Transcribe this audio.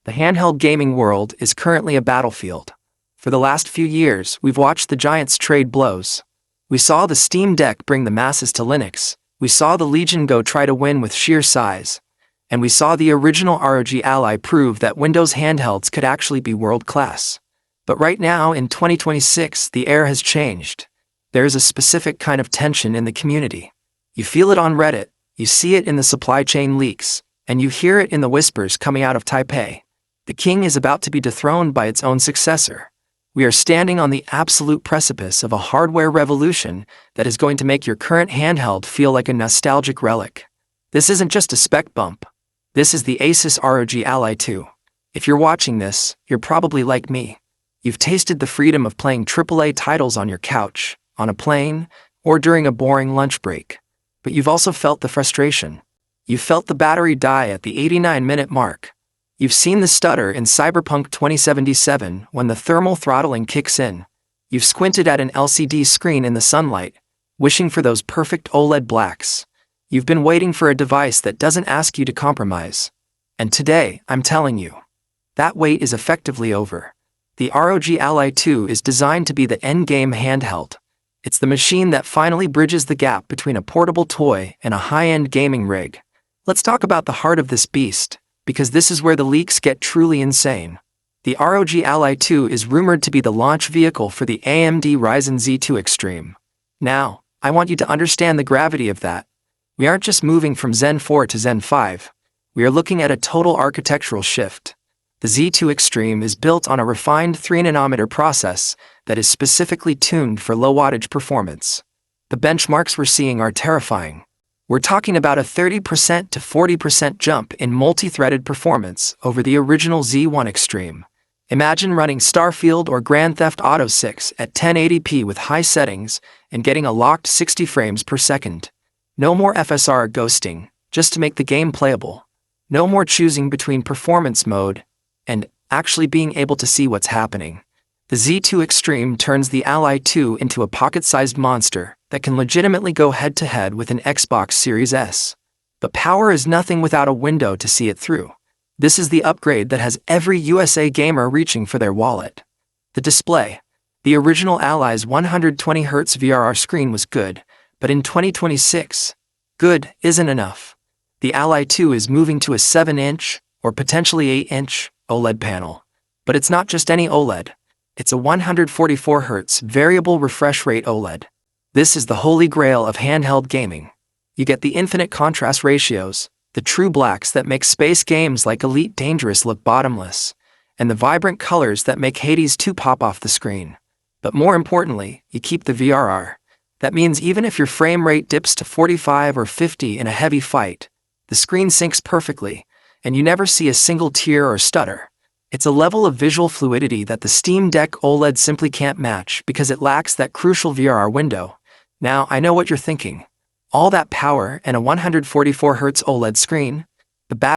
The handheld gaming world is currently a battlefield. For the last few years, we've watched the giants trade blows. We saw the Steam Deck bring the masses to Linux, we saw the Legion Go try to win with sheer size, and we saw the original ROG Ally prove that Windows handhelds could actually be world-class. But right now, in 2026, the air has changed. There is a specific kind of tension in the community. You feel it on Reddit, you see it in the supply chain leaks, and you hear it in the whispers coming out of Taipei. The king is about to be dethroned by its own successor. We are standing on the absolute precipice of a hardware revolution that is going to make your current handheld feel like a nostalgic relic. This isn't just a spec bump. This is the Asus ROG Ally 2. If you're watching this, you're probably like me. You've tasted the freedom of playing AAA titles on your couch, on a plane, or during a boring lunch break. But you've also felt the frustration. You've felt the battery die at the 89-minute mark. You've seen the stutter in Cyberpunk 2077 when the thermal throttling kicks in. You've squinted at an LCD screen in the sunlight, wishing for those perfect OLED blacks. You've been waiting for a device that doesn't ask you to compromise. And today, I'm telling you, that wait is effectively over. The ROG Ally 2 is designed to be the endgame handheld. It's the machine that finally bridges the gap between a portable toy and a high-end gaming rig. Let's talk about the heart of this beast, because this is where the leaks get truly insane. The ROG Ally 2 is rumored to be the launch vehicle for the AMD Ryzen Z2 Extreme. Now, I want you to understand the gravity of that. We aren't just moving from Zen 4 to Zen 5. We are looking at a total architectural shift. The Z2 Extreme is built on a refined 3nm process that is specifically tuned for low-wattage performance. The benchmarks we're seeing are terrifying. We're talking about a 30% to 40% jump in multi-threaded performance over the original Z1 Extreme. Imagine running Starfield or Grand Theft Auto 6 at 1080p with high settings and getting a locked 60 frames per second. No more FSR ghosting, just to make the game playable. No more choosing between performance mode and actually being able to see what's happening. The Z2 Extreme turns the Ally 2 into a pocket-sized monster that can legitimately go head-to-head with an Xbox Series S. But power is nothing without a window to see it through. This is the upgrade that has every USA gamer reaching for their wallet. The display. The original Ally's 120Hz VRR screen was good, but in 2026, good isn't enough. The Ally 2 is moving to a 7-inch, or potentially 8-inch, OLED panel. But it's not just any OLED. It's a 144Hz variable refresh rate OLED. This is the holy grail of handheld gaming. You get the infinite contrast ratios, the true blacks that make space games like Elite Dangerous look bottomless, and the vibrant colors that make Hades 2 pop off the screen. But more importantly, you keep the VRR. That means even if your frame rate dips to 45 or 50 in a heavy fight, the screen syncs perfectly, and you never see a single tear or stutter. It's a level of visual fluidity that the Steam Deck OLED simply can't match because it lacks that crucial VRR window. Now, I know what you're thinking. All that power and a 144Hz OLED screen? The